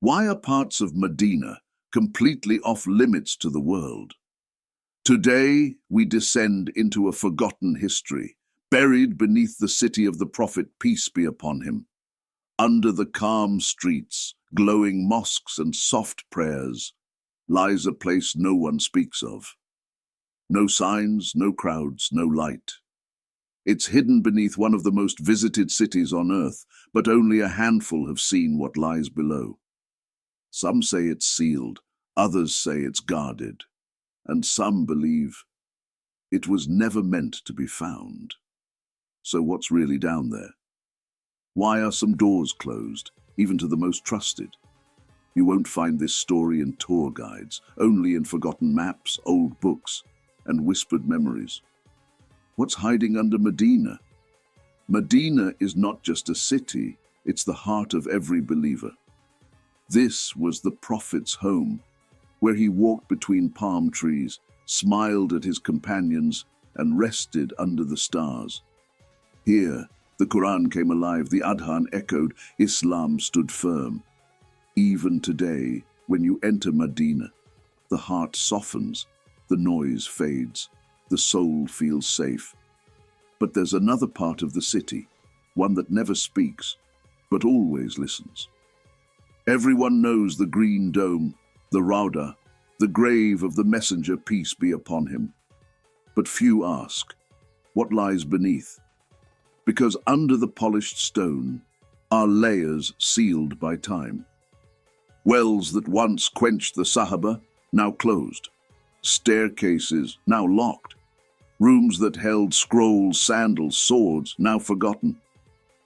Why are parts of Madinah completely off limits to the world? Today, we descend into a forgotten history, buried beneath the city of the Prophet, peace be upon him. Under the calm streets, glowing mosques and soft prayers, lies a place no one speaks of. No signs, no crowds, no light. It's hidden beneath one of the most visited cities on earth, but only a handful have seen what lies below. Some say it's sealed, others say it's guarded, and some believe it was never meant to be found. So what's really down there? Why are some doors closed, even to the most trusted? You won't find this story in tour guides, only in forgotten maps, old books, and whispered memories. What's hiding under Madinah? Madinah is not just a city, it's the heart of every believer. This was the Prophet's home, where he walked between palm trees, smiled at his companions, and rested under the stars. Here, the Quran came alive, the Adhan echoed, Islam stood firm. Even today, when you enter Madinah, the heart softens, the noise fades, the soul feels safe. But there's another part of the city, one that never speaks, but always listens. Everyone knows the green dome, the Rauda, the grave of the messenger, peace be upon him. But few ask, what lies beneath? Because under the polished stone are layers sealed by time. Wells that once quenched the Sahaba, now closed. Staircases, now locked. Rooms that held scrolls, sandals, swords, now forgotten.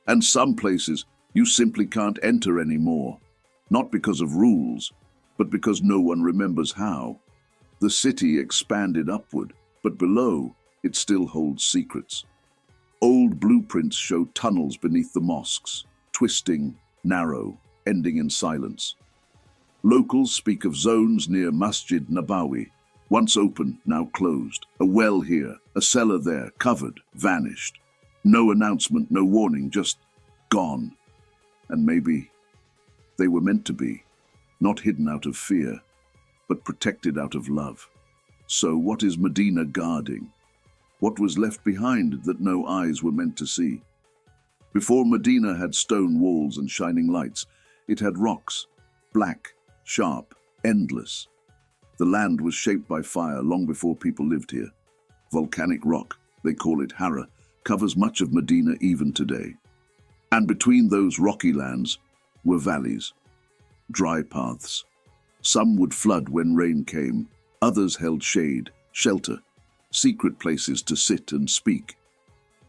And some places you simply can't enter anymore. Not because of rules, but because no one remembers how. The city expanded upward, but below it still holds secrets. Old blueprints show tunnels beneath the mosques, twisting, narrow, ending in silence. Locals speak of zones near Masjid Nabawi, once open, now closed. A well here, a cellar there, covered, vanished. No announcement, no warning, just gone. And maybe they were meant to be, not hidden out of fear, but protected out of love. So what is Madinah guarding? What was left behind that no eyes were meant to see? Before Madinah had stone walls and shining lights, it had rocks, black, sharp, endless. The land was shaped by fire long before people lived here. Volcanic rock, they call it Hara, covers much of Madinah even today. And between those rocky lands were valleys, dry paths. Some would flood when rain came, others held shade, shelter, secret places to sit and speak.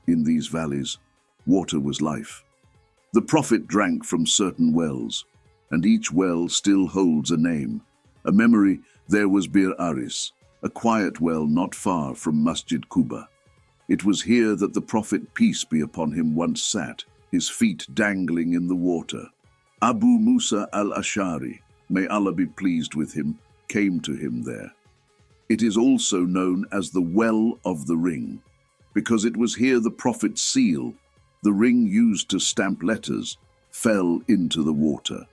In these valleys, water was life. The Prophet drank from certain wells, and each well still holds a name, a memory. There was Bir Aris, a quiet well not far from Masjid Quba. It was here that the Prophet, peace be upon him, once sat, his feet dangling in the water. Abu Musa al-Ash'ari, may Allah be pleased with him, came to him there. It is also known as the Well of the Ring, because it was here the Prophet's seal, the ring used to stamp letters, fell into the water.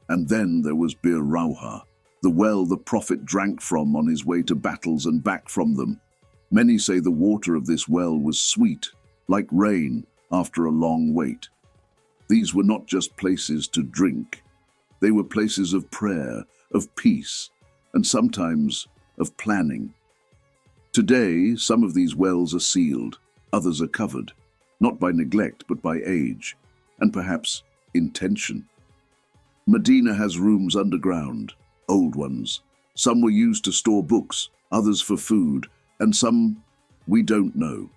And then there was Bir Rauha, the well the Prophet drank from on his way to battles and back from them. Many say the water of this well was sweet, like rain after a long wait. These were not just places to drink. They were places of prayer, of peace, and sometimes of planning. Today, some of these wells are sealed, others are covered, not by neglect but by age, and perhaps intention. Madinah has rooms underground, old ones. Some were used to store books, others for food, and some we don't know.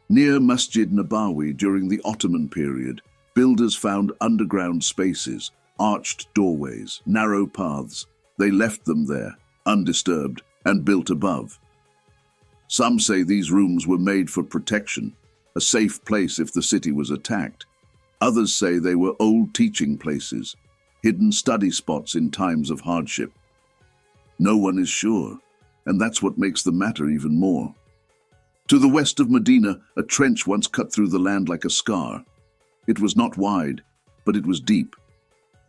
Near Masjid Nabawi during the Ottoman period, builders found underground spaces, arched doorways, narrow paths. They left them there, undisturbed, and built above. Some say these rooms were made for protection, a safe place if the city was attacked. Others say they were old teaching places, hidden study spots in times of hardship. No one is sure, and that's what makes the matter even more. To the west of Madinah, a trench once cut through the land like a scar. It was not wide, but it was deep.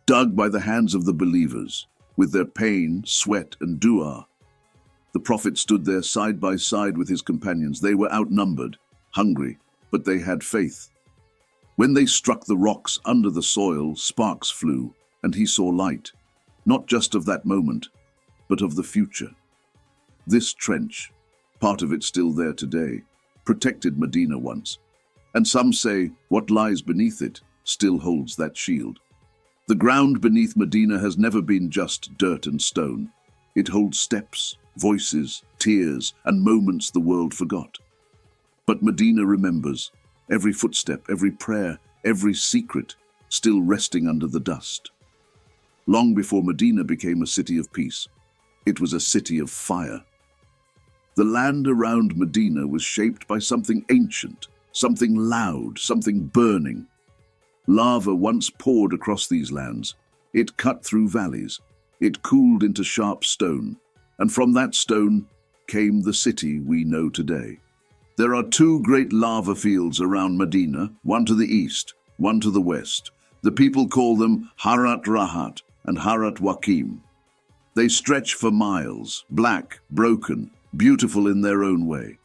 dug by the hands of the believers, with their pain, sweat, and dua. The Prophet stood there side by side with his companions. They were outnumbered, hungry, but they had faith. When they struck the rocks under the soil, sparks flew, and he saw light, not just of that moment, but of the future. This trench, part of it still there today, protected Medina once, and some say what lies beneath it still holds that shield. The ground beneath Medina has never been just dirt and stone. It holds steps, voices, tears, and moments the world forgot. But Medina remembers, every footstep, every prayer, every secret, still resting under the dust. Long before Medina became a city of peace, it was a city of fire. The land around Medina was shaped by something ancient, something loud, something burning. Lava once poured across these lands. It cut through valleys. It cooled into sharp stone. And from that stone came the city we know today. There are two great lava fields around Medina, one to the east, one to the west. The people call them Harat Rahat and Harat Wakim. They stretch for miles, black, broken, beautiful in their own way.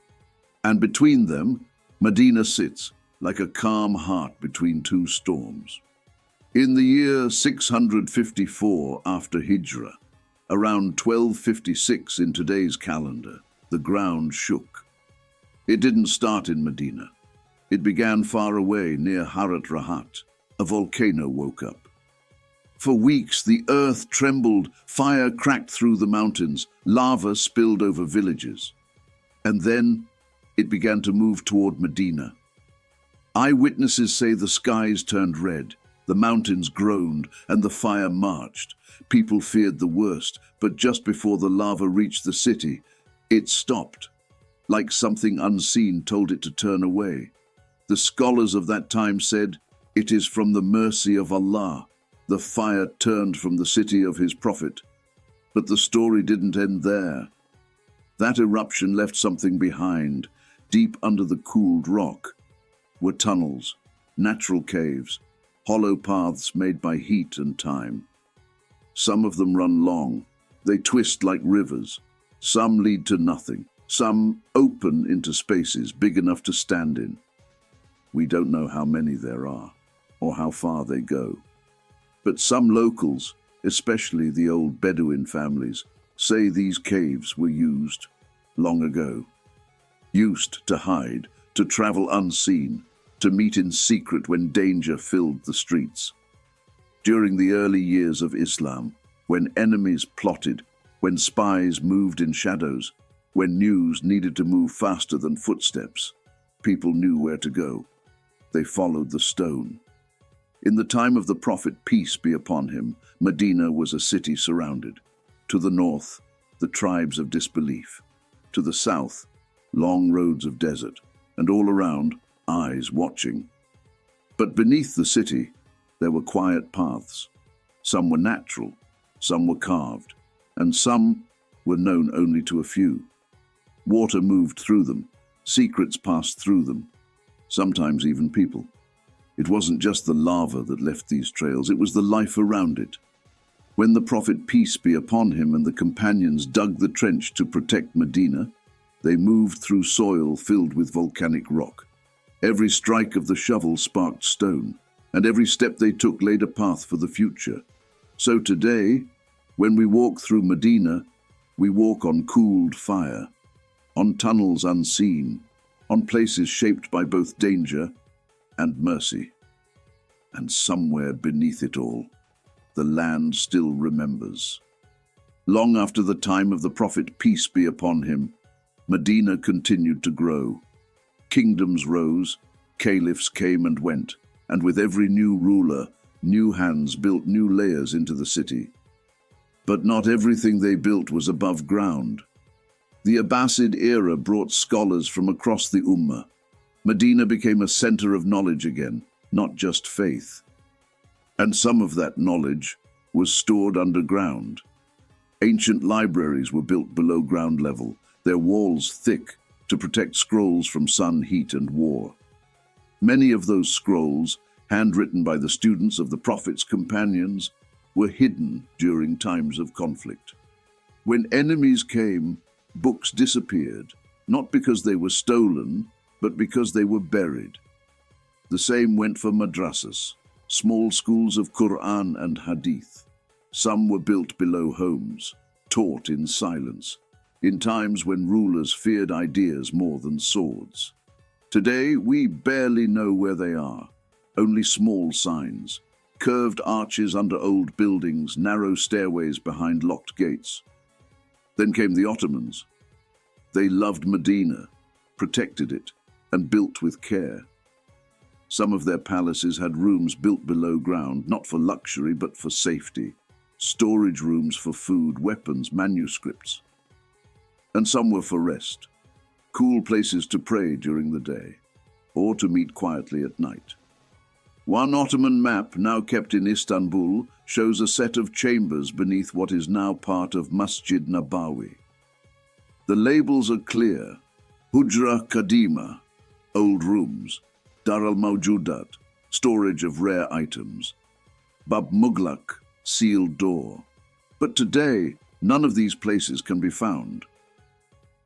And between them, Medina sits like a calm heart between two storms. In the year 654 after Hijrah, around 1256 in today's calendar, the ground shook. It didn't start in Medina. It began far away near Harat Rahat. A volcano woke up. For weeks the earth trembled, fire cracked through the mountains, lava spilled over villages. And then it began to move toward Medina. Eyewitnesses say the skies turned red, the mountains groaned, and the fire marched. People feared the worst, but just before the lava reached the city, it stopped, like something unseen told it to turn away. The scholars of that time said, "It is from the mercy of Allah. The fire turned from the city of his prophet." But the story didn't end there. That eruption left something behind. Deep under the cooled rock were tunnels, natural caves, hollow paths made by heat and time. Some of them run long. They twist like rivers. Some lead to nothing. Some open into spaces big enough to stand in. We don't know how many there are, or how far they go. But some locals, especially the old Bedouin families, say these caves were used long ago. Used to hide, to travel unseen, to meet in secret when danger filled the streets. During the early years of Islam, when enemies plotted, when spies moved in shadows, when news needed to move faster than footsteps, people knew where to go. They followed the stone. In the time of the Prophet, peace be upon him, Medina was a city surrounded. To the north, the tribes of disbelief. To the south, long roads of desert. And all around, eyes watching. But beneath the city, there were quiet paths. Some were natural, some were carved, and some were known only to a few. Water moved through them, secrets passed through them, sometimes even people. It wasn't just the lava that left these trails, it was the life around it. When the Prophet, peace be upon him, and the companions dug the trench to protect Medina, they moved through soil filled with volcanic rock. Every strike of the shovel sparked stone, and every step they took laid a path for the future. So today, when we walk through Medina, we walk on cooled fire, on tunnels unseen, on places shaped by both danger and mercy. And somewhere beneath it all, the land still remembers. Long after the time of the Prophet, peace be upon him, Medina continued to grow. Kingdoms rose, caliphs came and went, and with every new ruler, new hands built new layers into the city. But not everything they built was above ground. The Abbasid era brought scholars from across the Ummah. Medina became a center of knowledge again, not just faith. And some of that knowledge was stored underground. Ancient libraries were built below ground level, their walls thick to protect scrolls from sun, heat, and war. Many of those scrolls, handwritten by the students of the Prophet's companions, were hidden during times of conflict. When enemies came, books disappeared, not because they were stolen, but because they were buried. The same went for madrasas, small schools of Quran and Hadith. Some were built below homes, taught in silence, in times when rulers feared ideas more than swords. Today, we barely know where they are, only small signs, curved arches under old buildings, narrow stairways behind locked gates. Then came the Ottomans. They loved Medina, protected it, and built with care. Some of their palaces had rooms built below ground, not for luxury but for safety, storage rooms for food, weapons, manuscripts. And some were for rest, cool places to pray during the day, or to meet quietly at night. One Ottoman map, now kept in Istanbul, shows a set of chambers beneath what is now part of Masjid Nabawi. The labels are clear: Hujra Kadima, old rooms; Dar al-Mawjudat, storage of rare items; Bab Mughlaq, sealed door. But today, none of these places can be found.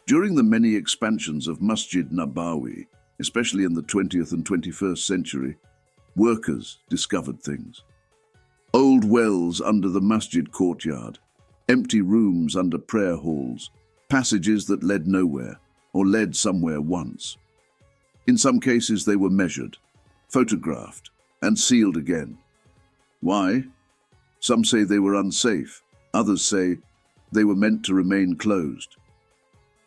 During the many expansions of Masjid Nabawi, especially in the 20th and 21st century, workers discovered things. Old wells under the masjid courtyard, empty rooms under prayer halls, passages that led nowhere or led somewhere once. In some cases they were measured, photographed, and sealed again. Why? Some say they were unsafe, others say they were meant to remain closed.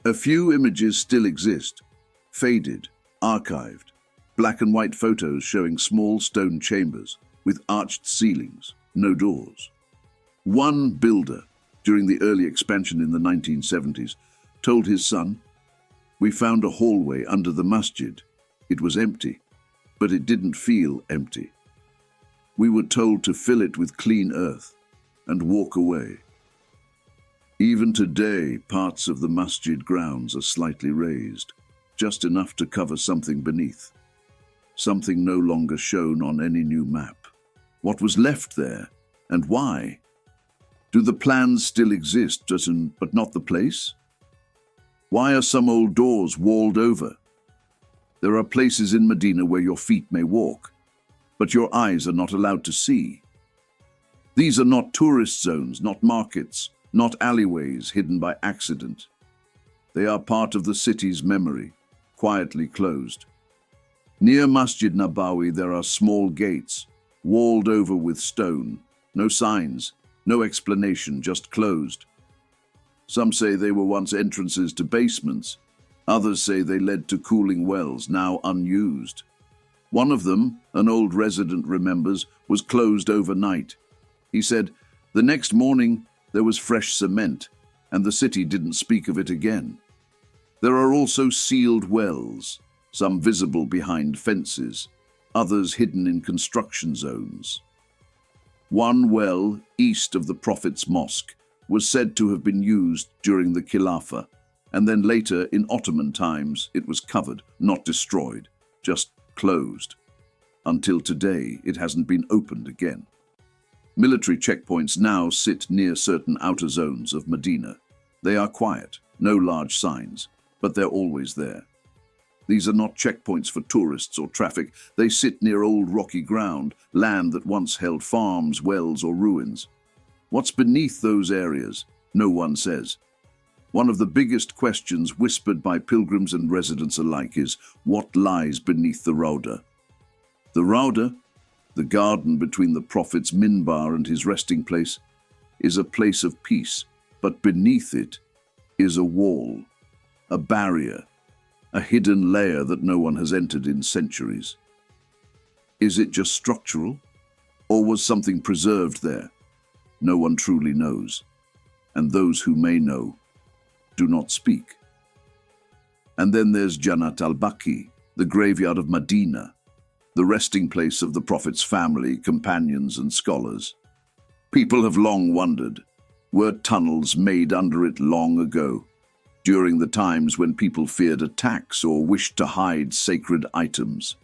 A few images still exist, faded, archived, black and white photos showing small stone chambers with arched ceilings, no doors. One builder, during the early expansion in the 1970s, told his son, "We found a hallway under the masjid. It was empty, but it didn't feel empty. We were told to fill it with clean earth and walk away." Even today, parts of the masjid grounds are slightly raised, just enough to cover something beneath, something no longer shown on any new map. What was left there, and why? Do the plans still exist, but not the place? Why are some old doors walled over? There are places in Medina where your feet may walk, but your eyes are not allowed to see. These are not tourist zones, not markets, not alleyways hidden by accident. They are part of the city's memory, quietly closed. Near Masjid Nabawi there are small gates, walled over with stone. No signs, no explanation, just closed. Some say they were once entrances to basements. Others say they led to cooling wells, now unused. One of them, an old resident remembers, was closed overnight. He said, "The next morning there was fresh cement, and the city didn't speak of it again." There are also sealed wells, some visible behind fences, others hidden in construction zones. One well, east of the Prophet's Mosque, was said to have been used during the Khilafah, and then later, in Ottoman times, it was covered, not destroyed, just closed. Until today, it hasn't been opened again. Military checkpoints now sit near certain outer zones of Medina. They are quiet, no large signs, but they're always there. These are not checkpoints for tourists or traffic. They sit near old rocky ground, land that once held farms, wells, or ruins. What's beneath those areas? No one says. One of the biggest questions whispered by pilgrims and residents alike is, what lies beneath the Rauda? The Rauda, the garden between the Prophet's minbar and his resting place, is a place of peace, but beneath it is a wall, a barrier, a hidden layer that no one has entered in centuries. Is it just structural, or was something preserved there? No one truly knows, and those who may know do not speak. And then there's Jannat al-Baqi, the graveyard of Madinah, the resting place of the Prophet's family, companions, and scholars. People have long wondered, were tunnels made under it long ago, during the times when people feared attacks or wished to hide sacred items?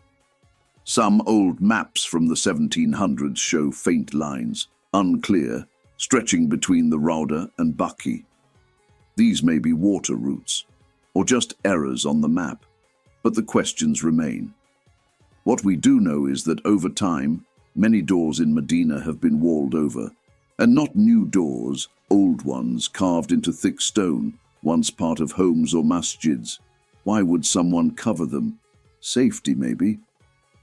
Some old maps from the 1700s show faint lines, unclear, stretching between the Rauda and Baki. These may be water routes, or just errors on the map, but the questions remain. What we do know is that over time, many doors in Medina have been walled over, and not new doors, old ones carved into thick stone, once part of homes or masjids. Why would someone cover them? Safety, maybe.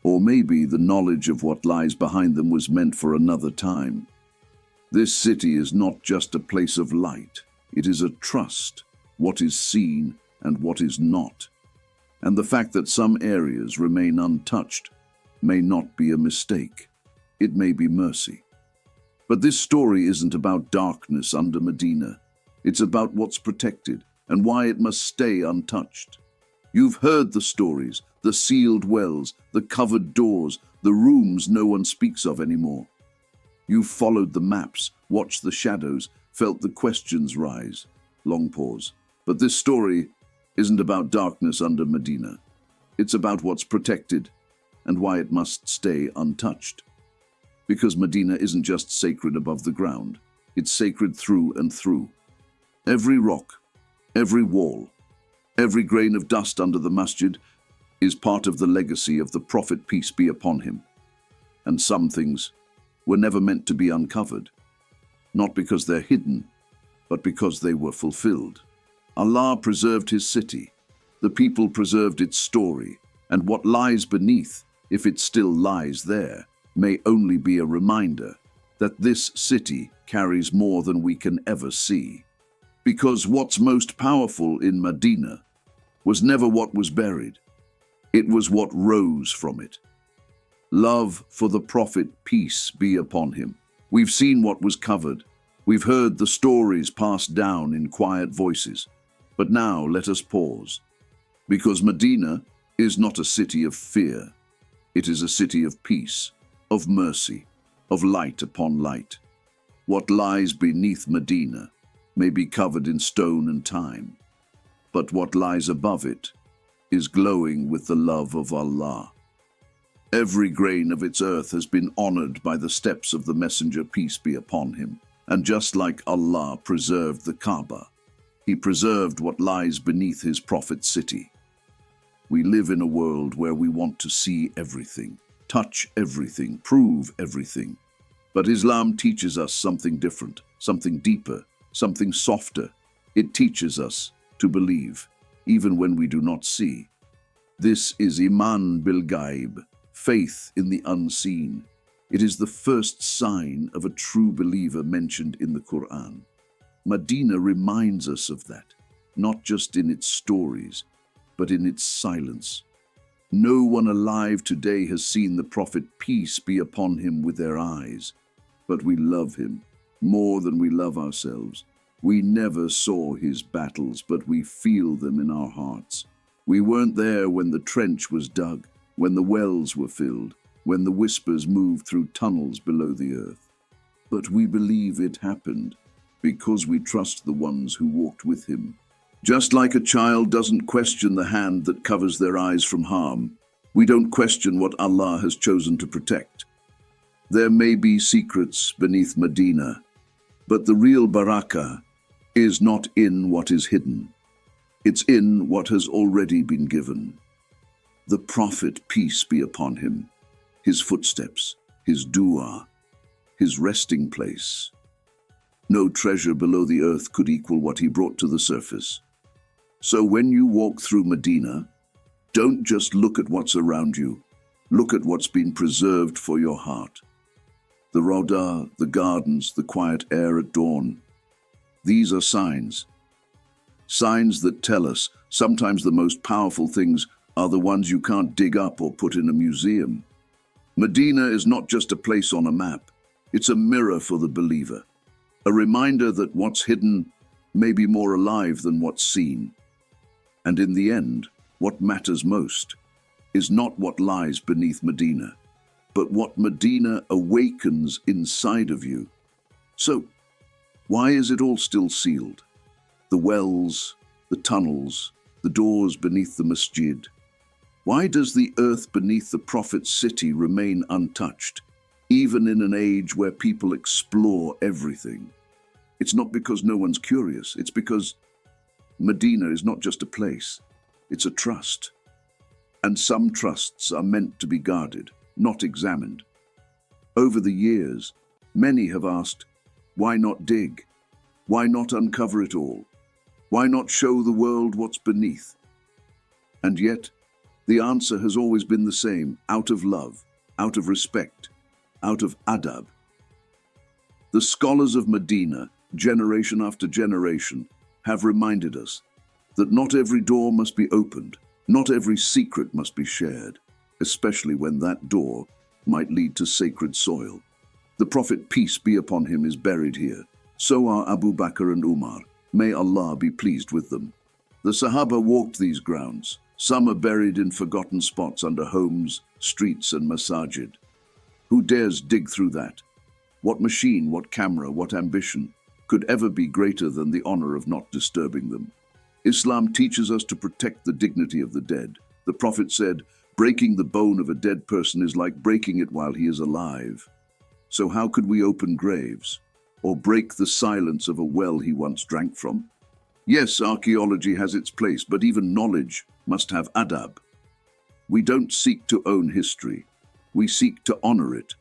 Or maybe the knowledge of what lies behind them was meant for another time. This city is not just a place of light. It is a trust, what is seen and what is not. And the fact that some areas remain untouched may not be a mistake. It may be mercy. But this story isn't about darkness under Medina. It's about what's protected and why it must stay untouched. You've heard the stories, the sealed wells, the covered doors, the rooms no one speaks of anymore. You've followed the maps, watched the shadows, felt the questions rise. Long pause. But this story isn't about darkness under Medina. It's about what's protected and why it must stay untouched. Because Medina isn't just sacred above the ground, it's sacred through and through. Every rock, every wall, every grain of dust under the masjid is part of the legacy of the Prophet, peace be upon him. And some things were never meant to be uncovered, not because they're hidden, but because they were fulfilled. Allah preserved his city, the people preserved its story, and what lies beneath, if it still lies there, may only be a reminder that this city carries more than we can ever see. Because what's most powerful in Madinah was never what was buried. It was what rose from it. Love for the Prophet, peace be upon him. We've seen what was covered. We've heard the stories passed down in quiet voices. But now let us pause. Because Medina is not a city of fear. It is a city of peace, of mercy, of light upon light. What lies beneath Medina may be covered in stone and time, but what lies above it is glowing with the love of Allah. Every grain of its earth has been honored by the steps of the Messenger, peace be upon him, and just like Allah preserved the Kaaba, he preserved what lies beneath his Prophet's city. We live in a world where we want to see everything, touch everything, prove everything. But Islam teaches us something different, something deeper, something softer. It teaches us to believe, even when we do not see. This is Iman bil Ghaib, faith in the unseen. It is the first sign of a true believer mentioned in the Quran. Medina reminds us of that, not just in its stories, but in its silence. No one alive today has seen the Prophet, peace be upon him, with their eyes, but we love him more than we love ourselves. We never saw his battles, but we feel them in our hearts. We weren't there when the trench was dug, when the wells were filled, when the whispers moved through tunnels below the earth. But we believe it happened because we trust the ones who walked with him. Just like a child doesn't question the hand that covers their eyes from harm, we don't question what Allah has chosen to protect. There may be secrets beneath Medina, but the real barakah is not in what is hidden. It's in what has already been given. The Prophet, peace be upon him, his footsteps, his dua, his resting place. No treasure below the earth could equal what he brought to the surface. So when you walk through Medina, don't just look at what's around you. Look at what's been preserved for your heart. The Rauda, the gardens, the quiet air at dawn. These are signs. Signs that tell us sometimes the most powerful things are the ones you can't dig up or put in a museum. Medina is not just a place on a map. It's a mirror for the believer. A reminder that what's hidden may be more alive than what's seen. And in the end, what matters most is not what lies beneath Medina, but what Medina awakens inside of you. So, why is it all still sealed? The wells, the tunnels, the doors beneath the masjid. Why does the earth beneath the Prophet's city remain untouched? even in an age where people explore everything. It's not because no one's curious, it's because Medina is not just a place, it's a trust. And some trusts are meant to be guarded, not examined. Over the years, many have asked, why not dig? Why not uncover it all? Why not show the world what's beneath? And yet, the answer has always been the same: out of love, out of respect, out of adab. The scholars of Medina, generation after generation, have reminded us that not every door must be opened, not every secret must be shared, especially when that door might lead to sacred soil. The Prophet, peace be upon him, is buried here. So are Abu Bakr and Umar. May Allah be pleased with them. The Sahaba walked these grounds. Some are buried in forgotten spots under homes, streets and masajid. Who dares dig through that? What machine, what camera, what ambition could ever be greater than the honor of not disturbing them? Islam teaches us to protect the dignity of the dead. The Prophet said, breaking the bone of a dead person is like breaking it while he is alive. So how could we open graves or break the silence of a well he once drank from? Yes, archaeology has its place, but even knowledge must have adab. We don't seek to own history. We seek to honor it.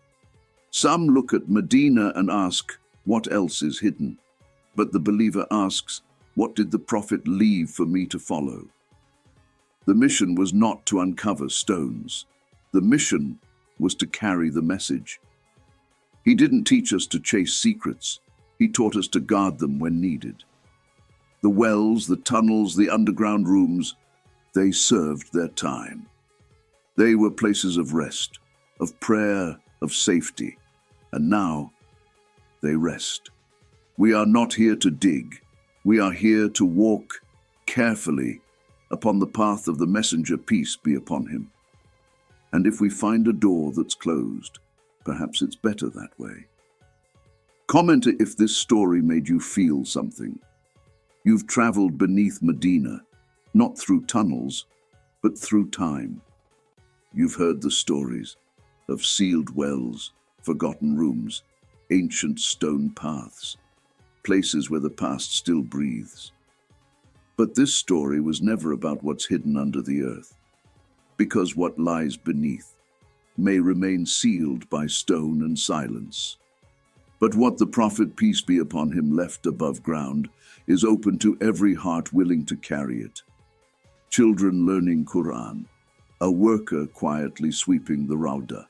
Some look at Medina and ask, what else is hidden? But the believer asks, what did the Prophet leave for me to follow? The mission was not to uncover stones. The mission was to carry the message. He didn't teach us to chase secrets. He taught us to guard them when needed. The wells, the tunnels, the underground rooms, they served their time. They were places of rest, of prayer, of safety. And now, they rest. We are not here to dig. We are here to walk carefully upon the path of the messenger, peace be upon him. And if we find a door that's closed, perhaps it's better that way. Comment if this story made you feel something. You've traveled beneath Medina, not through tunnels, but through time. You've heard the stories of sealed wells, forgotten rooms, ancient stone paths, places where the past still breathes. But this story was never about what's hidden under the earth, because what lies beneath may remain sealed by stone and silence. But what the Prophet, peace be upon him, left above ground is open to every heart willing to carry it. Children learning Quran, a worker quietly sweeping the Rauda.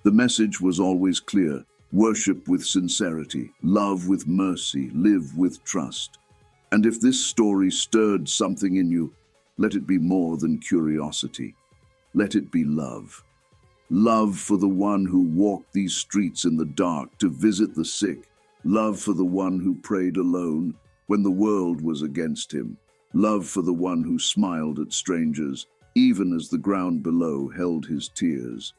The message was always clear: worship with sincerity, love with mercy, live with trust. And if this story stirred something in you, let it be more than curiosity. Let it be love. Love for the one who walked these streets in the dark to visit the sick. Love for the one who prayed alone when the world was against him. Love for the one who smiled at strangers, even as the ground below held his tears.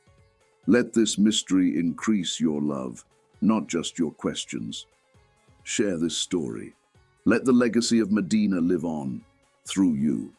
Let this mystery increase your love, not just your questions. Share this story. Let the legacy of Medina live on through you.